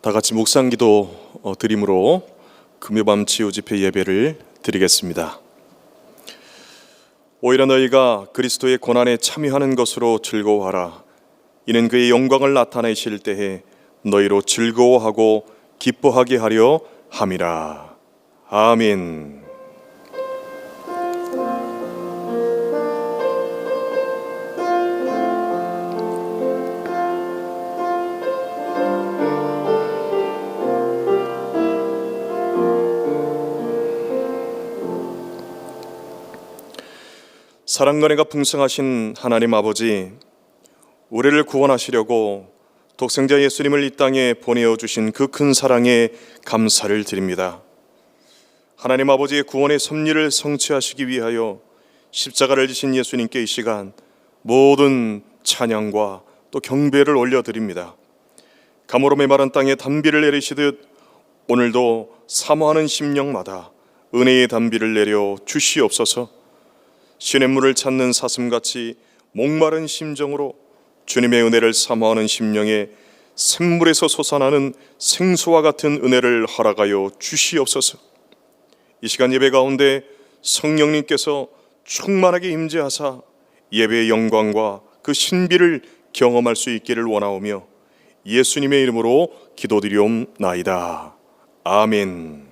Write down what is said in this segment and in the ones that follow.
다 같이 묵상기도 드림으로 금요밤 치유집회 예배를 드리겠습니다. 오히려 너희가 그리스도의 고난에 참여하는 것으로 즐거워하라. 이는 그의 영광을 나타내실 때에 너희로 즐거워하고 기뻐하게 하려 함이라. 아멘. 사랑과 은혜가 풍성하신 하나님 아버지, 우리를 구원하시려고 독생자 예수님을 이 땅에 보내어 주신 그 큰 사랑에 감사를 드립니다. 하나님 아버지의 구원의 섭리를 성취하시기 위하여 십자가를 지신 예수님께 이 시간 모든 찬양과 또 경배를 올려드립니다. 가물어 메마른 땅에 단비를 내리시듯 오늘도 사모하는 심령마다 은혜의 단비를 내려 주시옵소서. 시냇물을 찾는 사슴같이 목마른 심정으로 주님의 은혜를 사모하는 심령에 샘물에서 솟아나는 생수와 같은 은혜를 허락하여 주시옵소서. 이 시간 예배 가운데 성령님께서 충만하게 임재하사 예배의 영광과 그 신비를 경험할 수 있기를 원하오며 예수님의 이름으로 기도드리옵나이다. 아멘.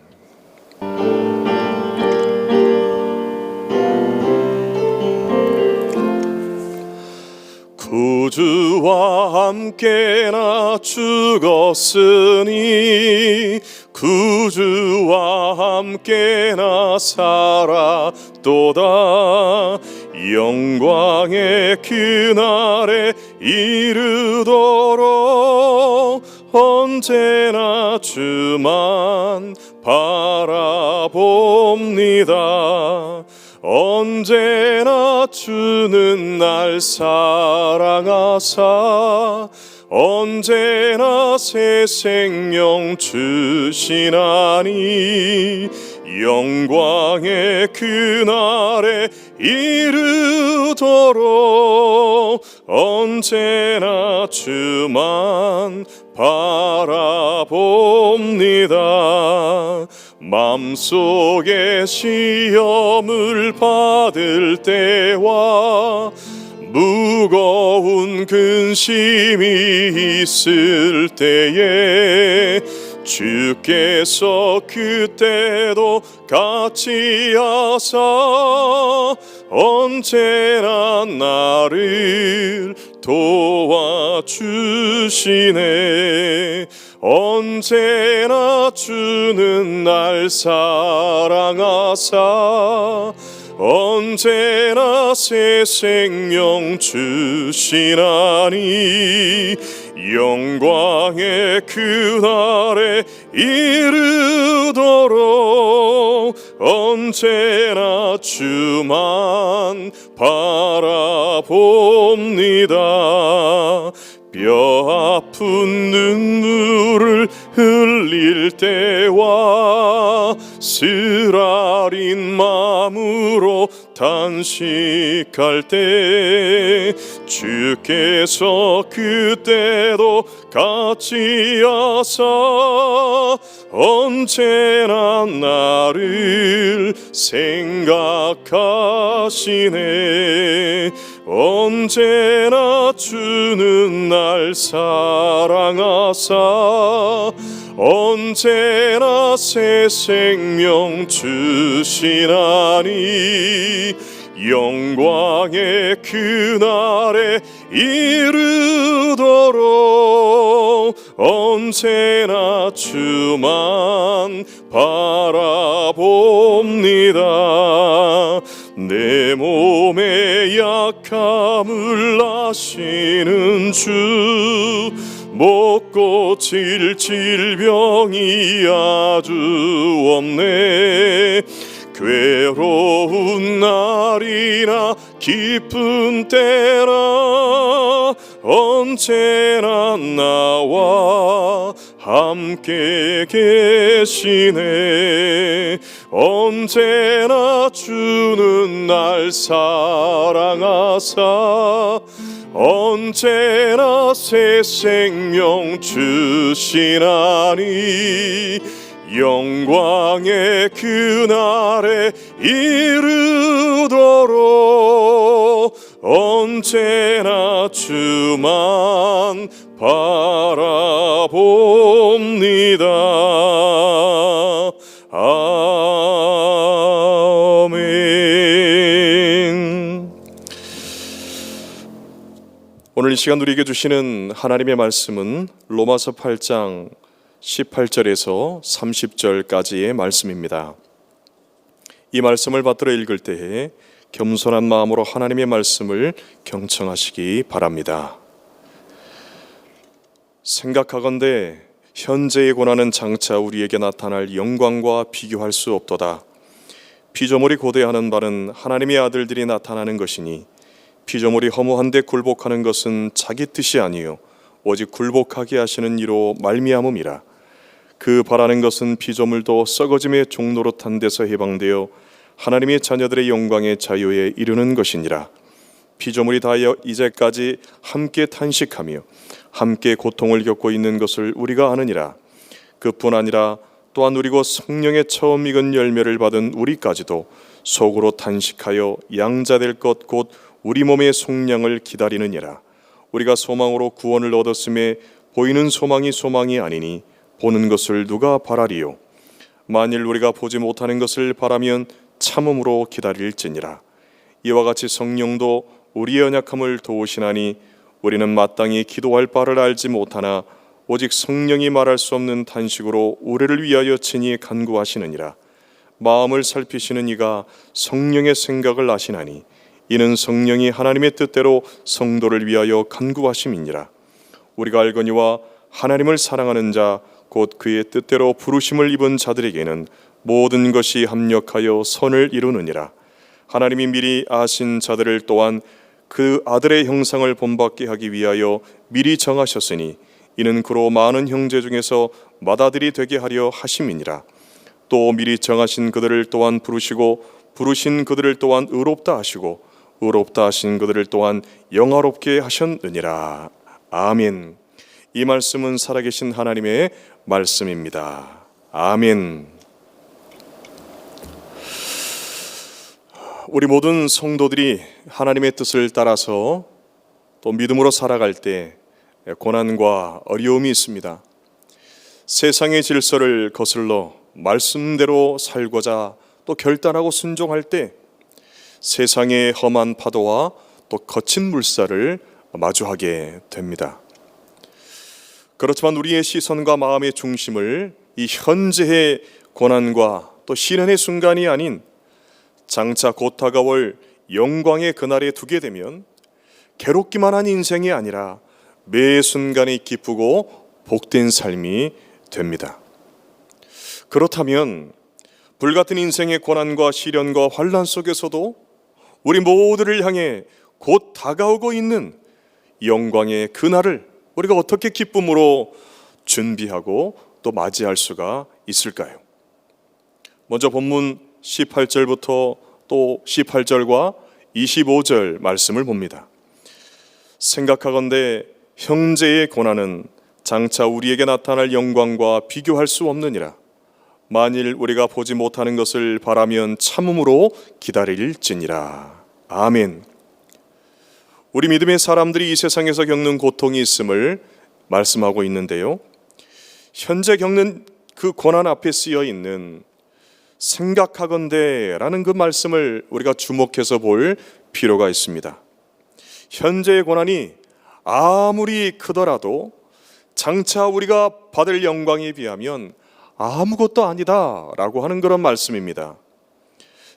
구주와 함께나 죽었으니 구주와 함께나 살았도다. 영광의 그날에 이르도록 언제나 주만 바라봅니다. 언제나 주는 날 사랑하사 언제나 새 생명 주시나니 영광의 그날에 이르도록 언제나 주만 바라봅니다. 마음속에 시험을 받을 때와 무거운 근심이 있을 때에 주께서 그때도 같이 하사 언제나 나를 도와주시네. 언제나 주는 날 사랑하사 언제나 새 생명 주시나니 영광의 그날에 이르도록 언제나 주만 바라봅니다. 뼈 아픈 눈물을 흘릴 때와 쓰라린 마음으로 단식할 때 주께서 그때도 같이 하사 언제나 나를 생각하시네. 언제나 주는 날 사랑하사 언제나 새 생명 주시나니 영광의 그날에 이르도록 언제나 주만 바라봅니다. 내 몸의 약함을 아시는 주 못 고칠 질병이 아주 없네. 괴로운 날이나 기쁜 때나 언제나 나와 함께 계시네. 언제나 주는 날 사랑하사 언제나 새 생명 주시나니 영광의 그날에 이르도록 언제나 주만 바라봅니다. 아멘. 오늘 이 시간 우리에게 주시는 하나님의 말씀은 로마서 8장 18절에서 30절까지의 말씀입니다. 이 말씀을 받들어 읽을 때에 겸손한 마음으로 하나님의 말씀을 경청하시기 바랍니다. 생각하건대 현재의 고난은 장차 우리에게 나타날 영광과 비교할 수 없도다. 피조물이 고대하는 바는 하나님의 아들들이 나타나는 것이니 피조물이 허무한데 굴복하는 것은 자기 뜻이 아니요 오직 굴복하게 하시는 이로 말미암음이라. 그 바라는 것은 피조물도 썩어짐의 종노릇한 데서 해방되어 하나님의 자녀들의 영광의 자유에 이르는 것이니라. 피조물이 다 이제까지 함께 탄식하며 함께 고통을 겪고 있는 것을 우리가 아느니라. 그뿐 아니라 또한 우리고 성령의 처음 익은 열매를 받은 우리까지도 속으로 탄식하여 양자될 것 곧 우리 몸의 속량을 기다리느니라. 우리가 소망으로 구원을 얻었음에 보이는 소망이 아니니 보는 것을 누가 바라리요. 만일 우리가 보지 못하는 것을 바라면 참음으로 기다릴지니라. 이와 같이 성령도 우리의 연약함을 도우시나니 우리는 마땅히 기도할 바를 알지 못하나 오직 성령이 말할 수 없는 탄식으로 우리를 위하여 친히 간구하시느니라. 마음을 살피시는 이가 성령의 생각을 아시나니 이는 성령이 하나님의 뜻대로 성도를 위하여 간구하심이니라. 우리가 알거니와 하나님을 사랑하는 자 곧 그의 뜻대로 부르심을 입은 자들에게는 모든 것이 합력하여 선을 이루느니라. 하나님이 미리 아신 자들을 또한 그 아들의 형상을 본받게 하기 위하여 미리 정하셨으니 이는 그로 많은 형제 중에서 맏아들이 되게 하려 하심이니라. 또 미리 정하신 그들을 또한 부르시고 부르신 그들을 또한 의롭다 하시고 의롭다 하신 그들을 또한 영화롭게 하셨느니라. 아멘. 이 말씀은 살아계신 하나님의 말씀입니다. 아멘. 우리 모든 성도들이 하나님의 뜻을 따라서 또 믿음으로 살아갈 때 고난과 어려움이 있습니다. 세상의 질서를 거슬러 말씀대로 살고자 또 결단하고 순종할 때 세상의 험한 파도와 또 거친 물살을 마주하게 됩니다. 그렇지만 우리의 시선과 마음의 중심을 이 현재의 고난과 또 시련의 순간이 아닌 장차 곧 다가올 영광의 그날에 두게 되면 괴롭기만 한 인생이 아니라 매 순간이 기쁘고 복된 삶이 됩니다. 그렇다면 불같은 인생의 고난과 시련과 환난 속에서도 우리 모두를 향해 곧 다가오고 있는 영광의 그날을 우리가 어떻게 기쁨으로 준비하고 또 맞이할 수가 있을까요? 먼저 본문 18절부터 또 18절과 25절 말씀을 봅니다. 생각하건대 형제의 고난은 장차 우리에게 나타날 영광과 비교할 수 없느니라. 만일 우리가 보지 못하는 것을 바라면 참음으로 기다릴지니라. 아멘. 우리 믿음의 사람들이 이 세상에서 겪는 고통이 있음을 말씀하고 있는데요, 현재 겪는 그 고난 앞에 쓰여 있는 생각하건대라는 그 말씀을 우리가 주목해서 볼 필요가 있습니다. 현재의 고난이 아무리 크더라도 장차 우리가 받을 영광에 비하면 아무것도 아니다라고 하는 그런 말씀입니다.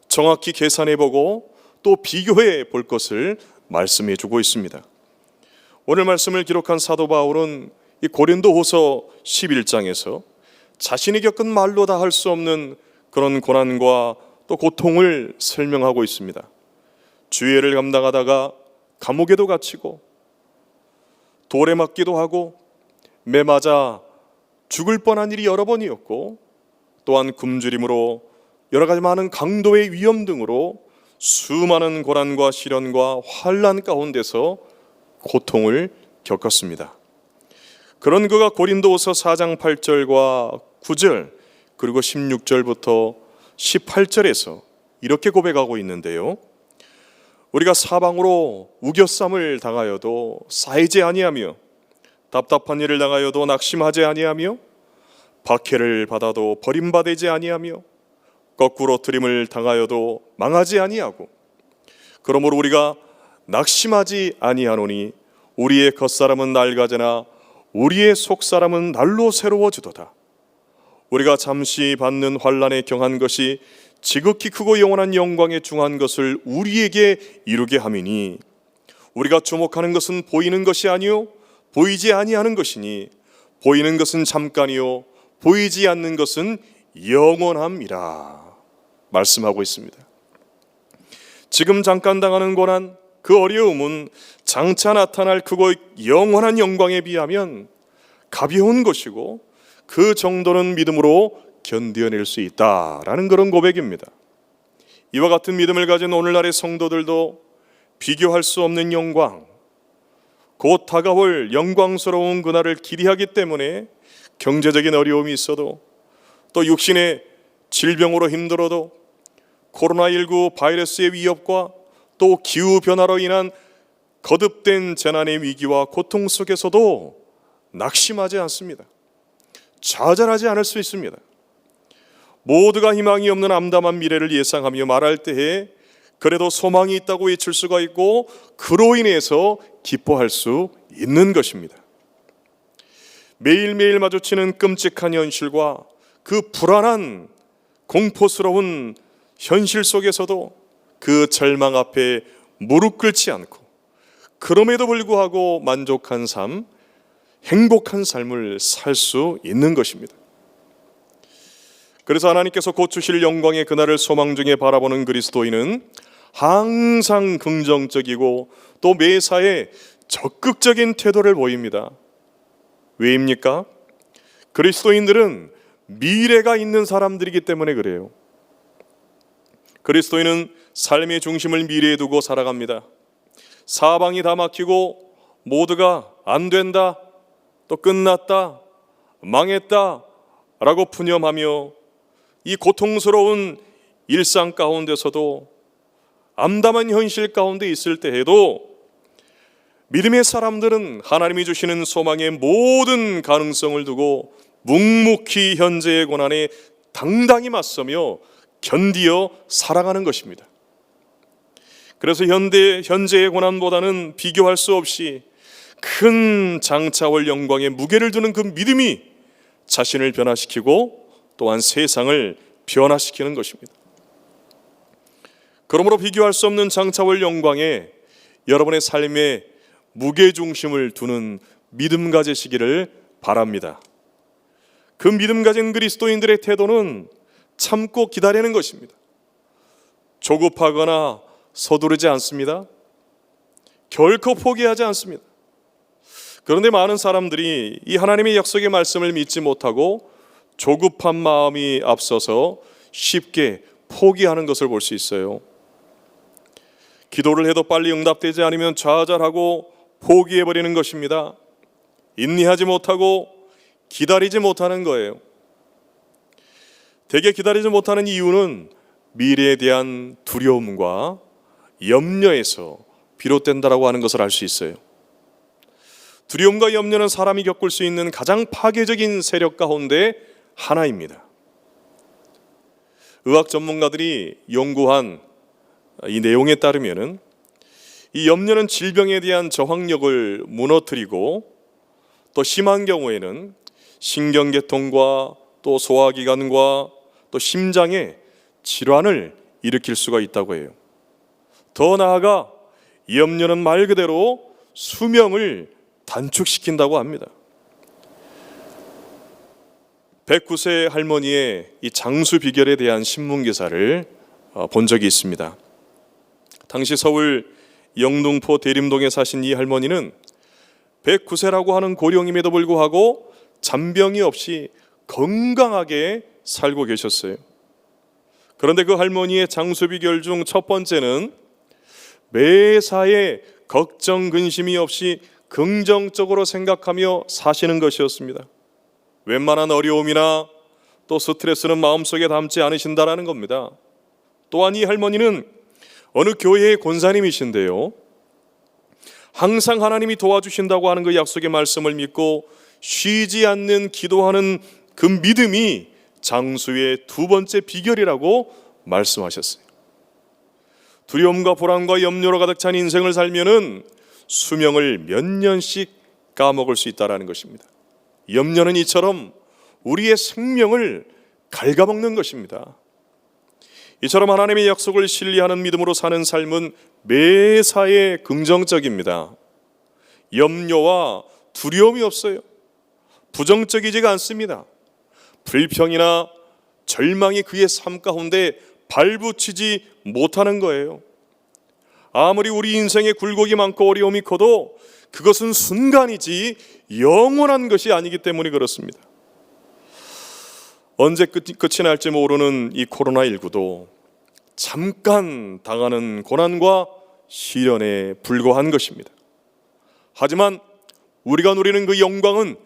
정확히 계산해보고 또 비교해 볼 것을 말씀해 주고 있습니다. 오늘 말씀을 기록한 사도 바울은 이 고린도후서 11장에서 자신이 겪은 말로 다 할 수 없는 그런 고난과 또 고통을 설명하고 있습니다. 주의를 감당하다가 감옥에도 갇히고 돌에 맞기도 하고 매 맞아 죽을 뻔한 일이 여러 번이었고, 또한 굶주림으로 여러 가지 많은 강도의 위험 등으로 수많은 고난과 시련과 환난 가운데서 고통을 겪었습니다. 그런 그가 고린도후서 4장 8절과 9절 그리고 16절부터 18절에서 이렇게 고백하고 있는데요. 우리가 사방으로 우겨쌈을 당하여도 쌓이지 아니하며 답답한 일을 당하여도 낙심하지 아니하며 박해를 받아도 버림받지 아니하며 거꾸로 트림을 당하여도 망하지 아니하고 그러므로 우리가 낙심하지 아니하노니 우리의 겉사람은 낡아지나 우리의 속사람은 날로 새로워지도다. 우리가 잠시 받는 환난에 경한 것이 지극히 크고 영원한 영광에 중한 것을 우리에게 이루게 함이니 우리가 주목하는 것은 보이는 것이 아니요 보이지 아니하는 것이니 보이는 것은 잠깐이요 보이지 않는 것은 영원함이라 말씀하고 있습니다. 지금 잠깐 당하는 고난, 그 어려움은 장차 나타날 크고 영원한 영광에 비하면 가벼운 것이고 그 정도는 믿음으로 견뎌낼 수 있다라는 그런 고백입니다. 이와 같은 믿음을 가진 오늘날의 성도들도 비교할 수 없는 영광, 곧 다가올 영광스러운 그날을 기대하기 때문에 경제적인 어려움이 있어도 또 육신의 질병으로 힘들어도 코로나19 바이러스의 위협과 또 기후변화로 인한 거듭된 재난의 위기와 고통 속에서도 낙심하지 않습니다. 좌절하지 않을 수 있습니다. 모두가 희망이 없는 암담한 미래를 예상하며 말할 때에 그래도 소망이 있다고 외칠 수가 있고 그로 인해서 기뻐할 수 있는 것입니다. 매일매일 마주치는 끔찍한 현실과 그 불안한 공포스러운 현실 속에서도 그 절망 앞에 무릎 꿇지 않고 그럼에도 불구하고 만족한 삶, 행복한 삶을 살 수 있는 것입니다. 그래서 하나님께서 곧 주실 영광의 그날을 소망 중에 바라보는 그리스도인은 항상 긍정적이고 또 매사에 적극적인 태도를 보입니다. 왜입니까? 그리스도인들은 미래가 있는 사람들이기 때문에 그래요. 그리스도인은 삶의 중심을 미래에 두고 살아갑니다. 사방이 다 막히고 모두가 안 된다, 또 끝났다, 망했다 라고 푸념하며 이 고통스러운 일상 가운데서도 암담한 현실 가운데 있을 때에도 믿음의 사람들은 하나님이 주시는 소망의 모든 가능성을 두고 묵묵히 현재의 고난에 당당히 맞서며 견디어 살아가는 것입니다. 그래서 현재의 고난보다는 비교할 수 없이 큰 장차올 영광의 무게를 두는 그 믿음이 자신을 변화시키고 또한 세상을 변화시키는 것입니다. 그러므로 비교할 수 없는 장차올 영광에 여러분의 삶의 무게중심을 두는 믿음 가지시기를 바랍니다. 그 믿음 가진 그리스도인들의 태도는 참고 기다리는 것입니다. 조급하거나 서두르지 않습니다. 결코 포기하지 않습니다. 그런데 많은 사람들이 이 하나님의 약속의 말씀을 믿지 못하고 조급한 마음이 앞서서 쉽게 포기하는 것을 볼 수 있어요. 기도를 해도 빨리 응답되지 않으면 좌절하고 포기해버리는 것입니다. 인내하지 못하고 기다리지 못하는 거예요. 대개 기다리지 못하는 이유는 미래에 대한 두려움과 염려에서 비롯된다라고 하는 것을 알 수 있어요. 두려움과 염려는 사람이 겪을 수 있는 가장 파괴적인 세력 가운데 하나입니다. 의학 전문가들이 연구한 이 내용에 따르면은 이 염려는 질병에 대한 저항력을 무너뜨리고 또 심한 경우에는 신경계통과 또 소화기관과 또 심장에 질환을 일으킬 수가 있다고 해요. 더 나아가 염려는 말 그대로 수명을 단축시킨다고 합니다. 109세 할머니의 이 장수 비결에 대한 신문 기사를 본 적이 있습니다. 당시 서울 영등포 대림동에 사신 이 할머니는 109세라고 하는 고령임에도 불구하고 잔병이 없이 건강하게 살고 계셨어요. 그런데 그 할머니의 장수비결 중 첫 번째는 매사에 걱정 근심이 없이 긍정적으로 생각하며 사시는 것이었습니다. 웬만한 어려움이나 또 스트레스는 마음속에 담지 않으신다라는 겁니다. 또한 이 할머니는 어느 교회의 권사님이신데요, 항상 하나님이 도와주신다고 하는 그 약속의 말씀을 믿고 쉬지 않는 기도하는 그 믿음이 장수의 두 번째 비결이라고 말씀하셨어요. 두려움과 불안과 염려로 가득 찬 인생을 살면은 수명을 몇 년씩 까먹을 수 있다는 것입니다. 염려는 이처럼 우리의 생명을 갉아먹는 것입니다. 이처럼 하나님의 약속을 신뢰하는 믿음으로 사는 삶은 매사에 긍정적입니다. 염려와 두려움이 없어요. 부정적이지가 않습니다. 불평이나 절망이 그의 삶 가운데 발붙이지 못하는 거예요. 아무리 우리 인생에 굴곡이 많고 어려움이 커도 그것은 순간이지 영원한 것이 아니기 때문에 그렇습니다. 언제 끝이 날지 모르는 이 코로나19도 잠깐 당하는 고난과 시련에 불과한 것입니다. 하지만 우리가 누리는 그 영광은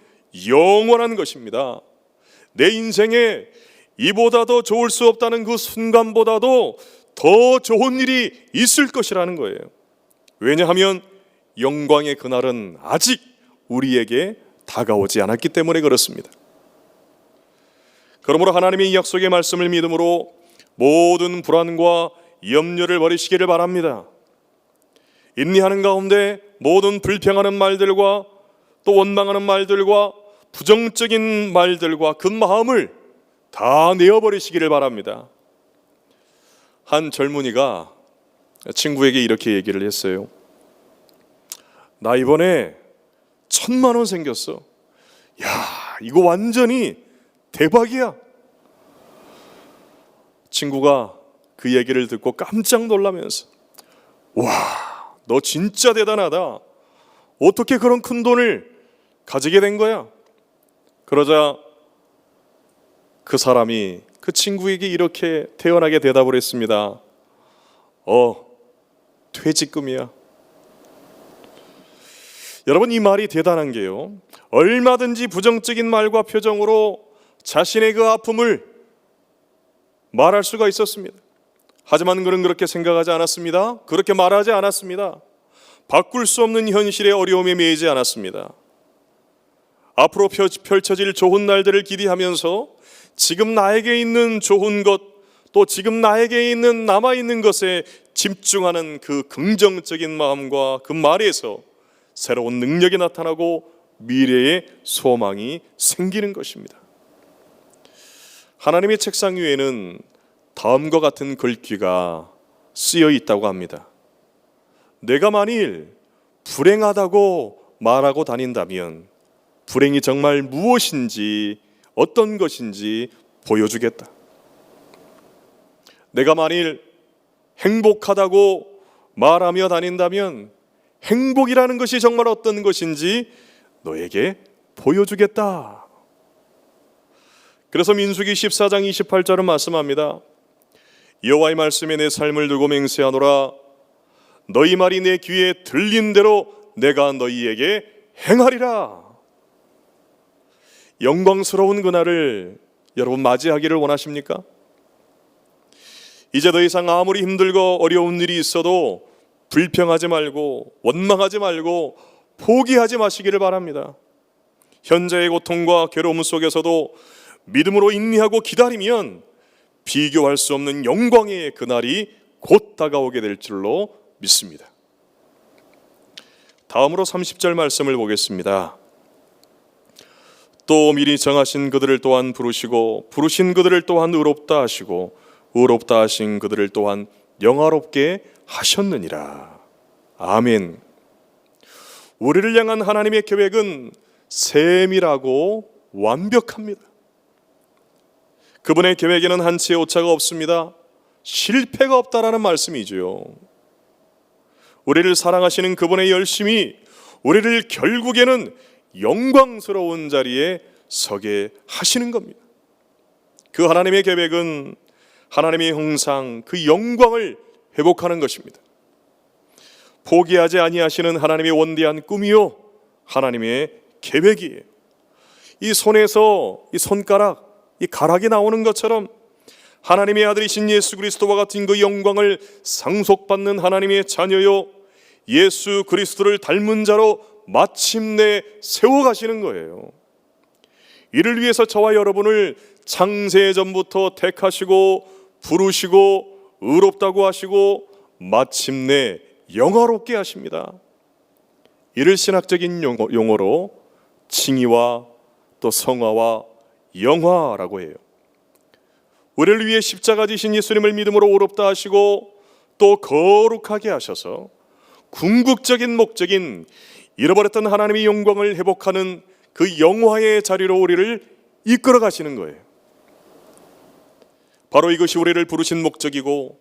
영원한 것입니다. 내 인생에 이보다 더 좋을 수 없다는 그 순간보다도 더 좋은 일이 있을 것이라는 거예요. 왜냐하면 영광의 그날은 아직 우리에게 다가오지 않았기 때문에 그렇습니다. 그러므로 하나님의 이 약속의 말씀을 믿음으로 모든 불안과 염려를 버리시기를 바랍니다. 인내하는 가운데 모든 불평하는 말들과 또 원망하는 말들과 부정적인 말들과 그 마음을 다 내어버리시기를 바랍니다. 한 젊은이가 친구에게 이렇게 얘기를 했어요. 나 이번에 1,000만 원 생겼어. 야, 이거 완전히 대박이야. 친구가 그 얘기를 듣고 깜짝 놀라면서, 와, 너 진짜 대단하다. 어떻게 그런 큰 돈을 가지게 된 거야? 그러자 그 사람이 그 친구에게 이렇게 태연하게 대답을 했습니다. 퇴직금이야. 여러분, 이 말이 대단한 게요, 얼마든지 부정적인 말과 표정으로 자신의 그 아픔을 말할 수가 있었습니다. 하지만 그는 그렇게 생각하지 않았습니다. 그렇게 말하지 않았습니다. 바꿀 수 없는 현실의 어려움에 매이지 않았습니다. 앞으로 펼쳐질 좋은 날들을 기대하면서 지금 나에게 있는 좋은 것, 또 지금 나에게 있는 남아있는 것에 집중하는 그 긍정적인 마음과 그 말에서 새로운 능력이 나타나고 미래의 소망이 생기는 것입니다. 하나님의 책상 위에는 다음과 같은 글귀가 쓰여 있다고 합니다. 내가 만일 불행하다고 말하고 다닌다면 불행이 정말 무엇인지, 어떤 것인지 보여주겠다. 내가 만일 행복하다고 말하며 다닌다면 행복이라는 것이 정말 어떤 것인지 너에게 보여주겠다. 그래서 민수기 14장 28절은 말씀합니다. 여호와의 말씀에 내 삶을 두고 맹세하노라. 너희 말이 내 귀에 들린 대로 내가 너희에게 행하리라. 영광스러운 그날을 여러분 맞이하기를 원하십니까? 이제 더 이상 아무리 힘들고 어려운 일이 있어도 불평하지 말고 원망하지 말고 포기하지 마시기를 바랍니다. 현재의 고통과 괴로움 속에서도 믿음으로 인내하고 기다리면 비교할 수 없는 영광의 그날이 곧 다가오게 될 줄로 믿습니다. 다음으로 30절 말씀을 보겠습니다. 또 미리 정하신 그들을 또한 부르시고 부르신 그들을 또한 의롭다 하시고 의롭다 하신 그들을 또한 영화롭게 하셨느니라. 아멘. 우리를 향한 하나님의 계획은 세밀하고 완벽합니다. 그분의 계획에는 한치의 오차가 없습니다. 실패가 없다라는 말씀이죠. 우리를 사랑하시는 그분의 열심이 우리를 결국에는 영광스러운 자리에 서게 하시는 겁니다. 그 하나님의 계획은 하나님의 형상, 그 영광을 회복하는 것입니다. 포기하지 아니하시는 하나님의 원대한 꿈이요, 하나님의 계획이에요. 이 손에서 이 손가락, 이 가락이 나오는 것처럼 하나님의 아들이신 예수 그리스도와 같은 그 영광을 상속받는 하나님의 자녀요, 예수 그리스도를 닮은 자로 마침내 세워가시는 거예요. 이를 위해서 저와 여러분을 창세전부터 택하시고 부르시고 의롭다고 하시고 마침내 영화롭게 하십니다. 이를 신학적인 용어로 칭의와 또 성화와 영화라고 해요. 우리를 위해 십자가 지신 예수님을 믿음으로 의롭다 하시고 또 거룩하게 하셔서 궁극적인 목적인 잃어버렸던 하나님의 영광을 회복하는 그 영화의 자리로 우리를 이끌어 가시는 거예요. 바로 이것이 우리를 부르신 목적이고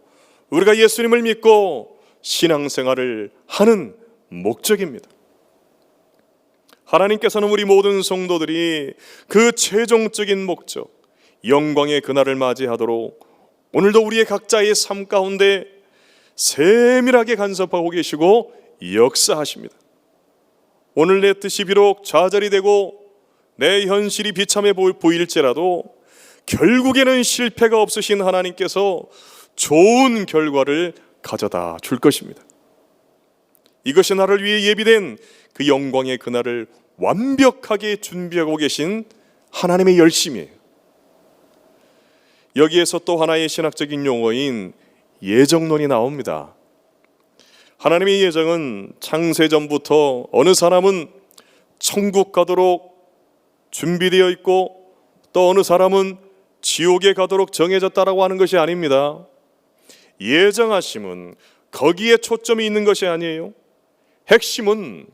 우리가 예수님을 믿고 신앙생활을 하는 목적입니다. 하나님께서는 우리 모든 성도들이 그 최종적인 목적, 영광의 그날을 맞이하도록 오늘도 우리의 각자의 삶 가운데 세밀하게 간섭하고 계시고 역사하십니다. 오늘 내 뜻이 비록 좌절이 되고 내 현실이 비참해 보일지라도 결국에는 실패가 없으신 하나님께서 좋은 결과를 가져다 줄 것입니다. 이것이 나를 위해 예비된 그 영광의 그날을 완벽하게 준비하고 계신 하나님의 열심이에요. 여기에서 또 하나의 신학적인 용어인 예정론이 나옵니다. 하나님의 예정은 창세전부터 어느 사람은 천국 가도록 준비되어 있고 또 어느 사람은 지옥에 가도록 정해졌다라고 하는 것이 아닙니다. 예정하심은 거기에 초점이 있는 것이 아니에요. 핵심은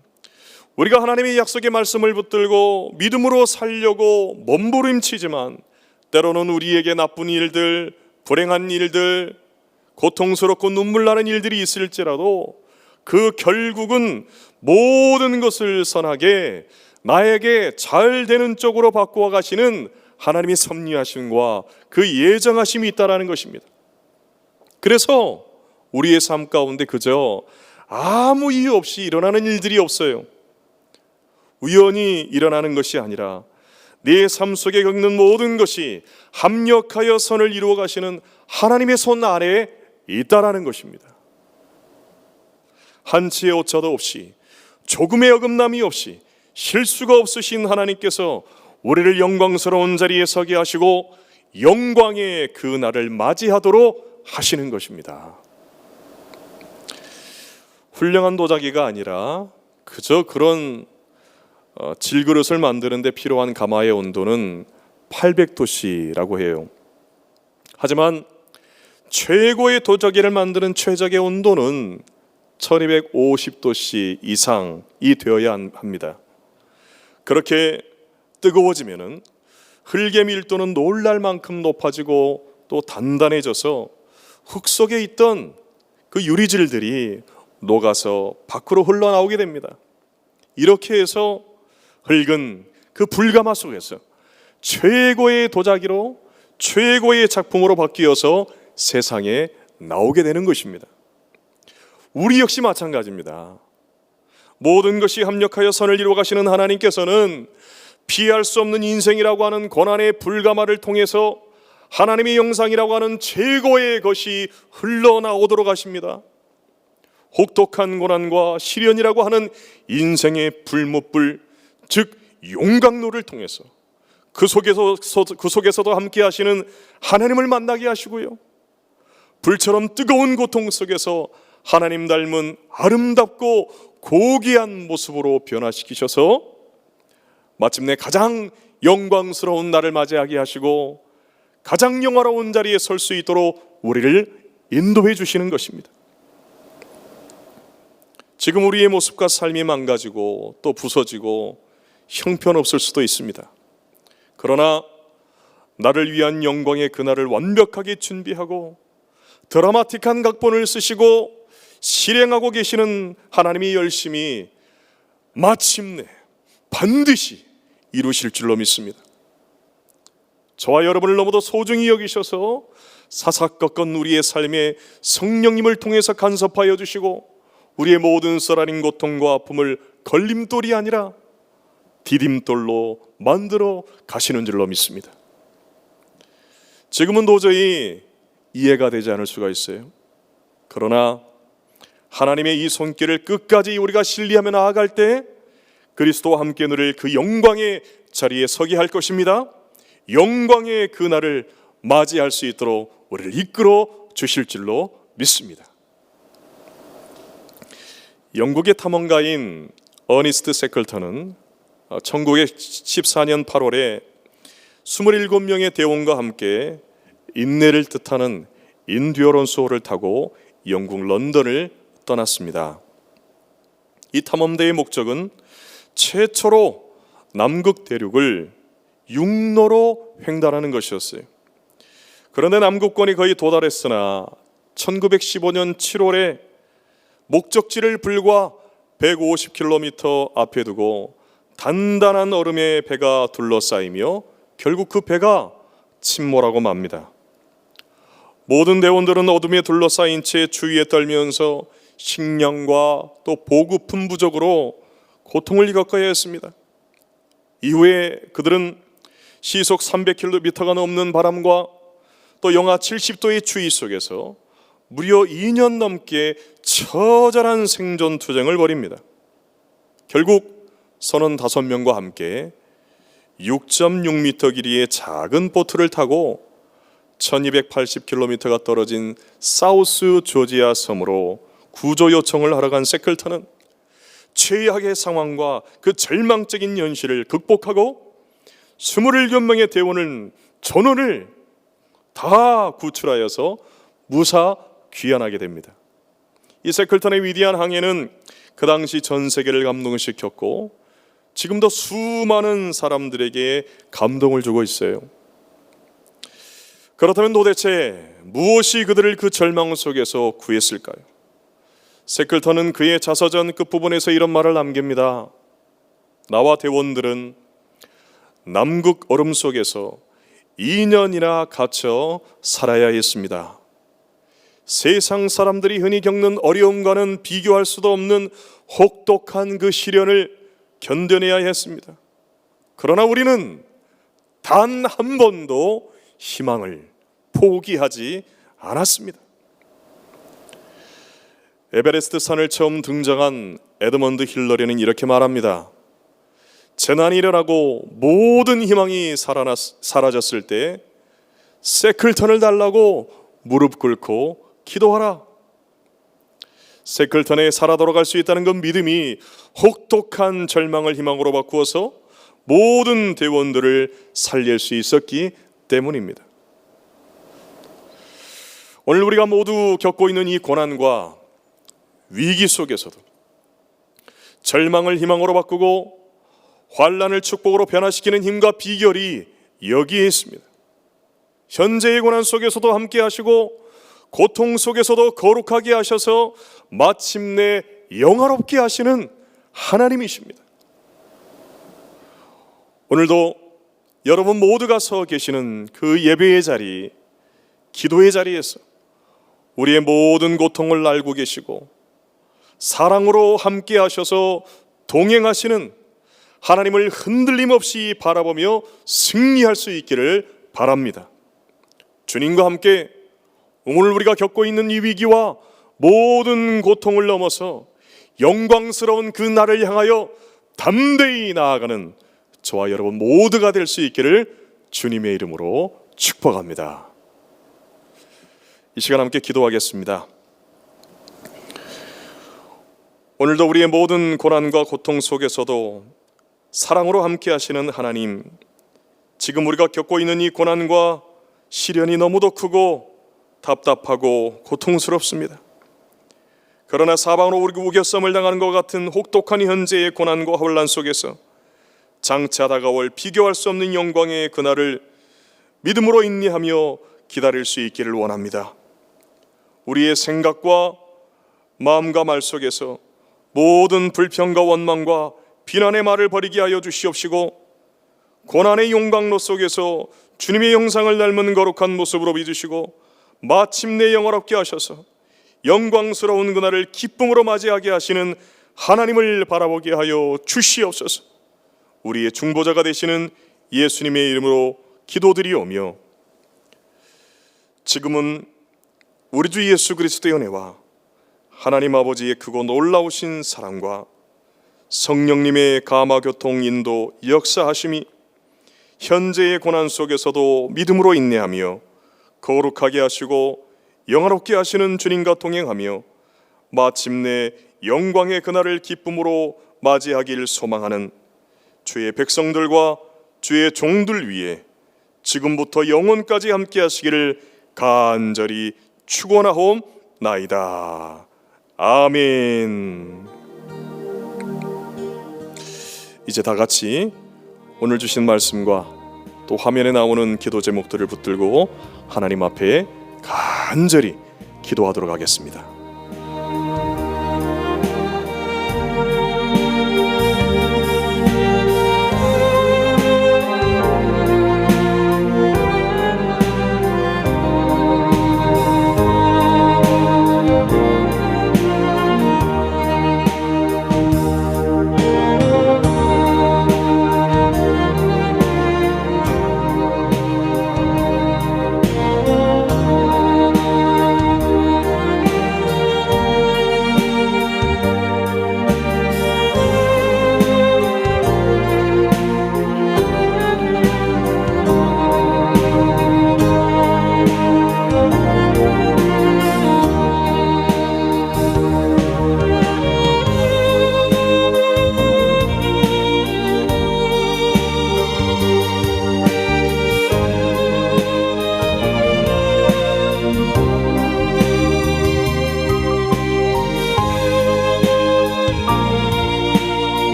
우리가 하나님의 약속의 말씀을 붙들고 믿음으로 살려고 몸부림치지만 때로는 우리에게 나쁜 일들, 불행한 일들, 고통스럽고 눈물 나는 일들이 있을지라도 그 결국은 모든 것을 선하게 나에게 잘 되는 쪽으로 바꾸어 가시는 하나님의 섭리하심과 그 예정하심이 있다라는 것입니다. 그래서 우리의 삶 가운데 그저 아무 이유 없이 일어나는 일들이 없어요. 우연히 일어나는 것이 아니라 내 삶 속에 겪는 모든 것이 합력하여 선을 이루어 가시는 하나님의 손 아래에 있다라는 것입니다. 한치의 오차도 없이 조금의 어긋남이 없이 실수가 없으신 하나님께서 우리를 영광스러운 자리에 서게 하시고 영광의 그 날을 맞이하도록 하시는 것입니다. 훌륭한 도자기가 아니라 그저 그런 질그릇을 만드는 데 필요한 가마의 온도는 800도씨라고 해요. 하지만 최고의 도자기를 만드는 최적의 온도는 1250도씨 이상이 되어야 합니다. 그렇게 뜨거워지면은 흙의 밀도는 놀랄 만큼 높아지고 또 단단해져서 흙 속에 있던 그 유리질들이 녹아서 밖으로 흘러나오게 됩니다. 이렇게 해서 흙은 그 불가마 속에서 최고의 도자기로 최고의 작품으로 바뀌어서 세상에 나오게 되는 것입니다. 우리 역시 마찬가지입니다. 모든 것이 합력하여 선을 이루어 가시는 하나님께서는 피할 수 없는 인생이라고 하는 고난의 불가마를 통해서 하나님의 영상이라고 하는 최고의 것이 흘러나오도록 하십니다. 혹독한 고난과 시련이라고 하는 인생의 불못불, 즉 용광로를 통해서 그 속에서도 함께 하시는 하나님을 만나게 하시고요, 불처럼 뜨거운 고통 속에서 하나님 닮은 아름답고 고귀한 모습으로 변화시키셔서 마침내 가장 영광스러운 날을 맞이하게 하시고 가장 영화로운 자리에 설 수 있도록 우리를 인도해 주시는 것입니다. 지금 우리의 모습과 삶이 망가지고 또 부서지고 형편없을 수도 있습니다. 그러나 나를 위한 영광의 그날을 완벽하게 준비하고 드라마틱한 각본을 쓰시고 실행하고 계시는 하나님의 열심이 마침내 반드시 이루실 줄로 믿습니다. 저와 여러분을 너무도 소중히 여기셔서 사사건건 우리의 삶에 성령님을 통해서 간섭하여 주시고 우리의 모든 쓰라린 고통과 아픔을 걸림돌이 아니라 디딤돌로 만들어 가시는 줄로 믿습니다. 지금은 도저히 이해가 되지 않을 수가 있어요. 그러나 하나님의 이 손길을 끝까지 우리가 신뢰하며 나아갈 때 그리스도와 함께 누릴 그 영광의 자리에 서게 할 것입니다. 영광의 그날을 맞이할 수 있도록 우리를 이끌어 주실 줄로 믿습니다. 영국의 탐험가인 어니스트 세클턴은 1914년 8월에 27명의 대원과 함께 인내를 뜻하는 인듀어런스호를 타고 영국 런던을 떠났습니다. 이 탐험대의 목적은 최초로 남극 대륙을 육로로 횡단하는 것이었어요. 그런데 남극권이 거의 도달했으나 1915년 7월에 목적지를 불과 150km 앞에 두고 단단한 얼음의 배가 둘러싸이며 결국 그 배가 침몰하고 맙니다. 모든 대원들은 어둠에 둘러싸인 채 주위에 떨면서 식량과 또 보급품 부족으로 고통을 겪어야 했습니다. 이후에 그들은 시속 300km가 넘는 바람과 또 영하 70도의 추위 속에서 무려 2년 넘게 처절한 생존 투쟁을 벌입니다. 결국 35명과 함께 6.6m 길이의 작은 보트를 타고 1280km가 떨어진 사우스 조지아 섬으로 구조 요청을 하러 간 세클턴은 최악의 상황과 그 절망적인 현실을 극복하고 27명의 대원을 전원을 다 구출하여서 무사 귀환하게 됩니다. 이 세클턴의 위대한 항해는 그 당시 전 세계를 감동시켰고 지금도 수많은 사람들에게 감동을 주고 있어요. 그렇다면 도대체 무엇이 그들을 그 절망 속에서 구했을까요? 세클턴은 그의 자서전 끝부분에서 이런 말을 남깁니다. 나와 대원들은 남극 얼음 속에서 2년이나 갇혀 살아야 했습니다. 세상 사람들이 흔히 겪는 어려움과는 비교할 수도 없는 혹독한 그 시련을 견뎌내야 했습니다. 그러나 우리는 단 한 번도 희망을 포기하지 않았습니다. 에베레스트 산을 처음 등장한 에드먼드 힐러리는 이렇게 말합니다. 재난이 일어나고 모든 희망이 사라졌을 때 세클턴을 달라고 무릎 꿇고 기도하라. 세클턴에 살아 돌아갈 수 있다는 건 믿음이 혹독한 절망을 희망으로 바꾸어서 모든 대원들을 살릴 수 있었기 때문입니다. 오늘 우리가 모두 겪고 있는 이 고난과 위기 속에서도 절망을 희망으로 바꾸고 환난을 축복으로 변화시키는 힘과 비결이 여기에 있습니다. 현재의 고난 속에서도 함께 하시고 고통 속에서도 거룩하게 하셔서 마침내 영화롭게 하시는 하나님이십니다. 오늘도 여러분 모두가 서 계시는 그 예배의 자리, 기도의 자리에서 우리의 모든 고통을 알고 계시고 사랑으로 함께 하셔서 동행하시는 하나님을 흔들림 없이 바라보며 승리할 수 있기를 바랍니다. 주님과 함께 오늘 우리가 겪고 있는 이 위기와 모든 고통을 넘어서 영광스러운 그 날을 향하여 담대히 나아가는 저와 여러분 모두가 될 수 있기를 주님의 이름으로 축복합니다. 이 시간 함께 기도하겠습니다. 오늘도 우리의 모든 고난과 고통 속에서도 사랑으로 함께 하시는 하나님, 지금 우리가 겪고 있는 이 고난과 시련이 너무도 크고 답답하고 고통스럽습니다. 그러나 사방으로 우리 우겨쌈을 당하는 것 같은 혹독한 현재의 고난과 혼란 속에서 장차 다가올 비교할 수 없는 영광의 그날을 믿음으로 인내하며 기다릴 수 있기를 원합니다. 우리의 생각과 마음과 말 속에서 모든 불평과 원망과 비난의 말을 버리게 하여 주시옵시고 고난의 용광로 속에서 주님의 형상을 닮은 거룩한 모습으로 빚으시고 마침내 영화롭게 하셔서 영광스러운 그날을 기쁨으로 맞이하게 하시는 하나님을 바라보게 하여 주시옵소서. 우리의 중보자가 되시는 예수님의 이름으로 기도드리오며, 지금은 우리 주 예수 그리스도의 은혜와 하나님 아버지의 크고 놀라우신 사랑과 성령님의 감화교통 인도 역사하심이 현재의 고난 속에서도 믿음으로 인내하며 거룩하게 하시고 영화롭게 하시는 주님과 동행하며 마침내 영광의 그날을 기쁨으로 맞이하길 소망하는 주의 백성들과 주의 종들 위에 지금부터 영원까지 함께 하시기를 간절히 축원하옵나이다. 아멘. 이제 다 같이 오늘 주신 말씀과 또 화면에 나오는 기도 제목들을 붙들고 하나님 앞에 간절히 기도하도록 하겠습니다.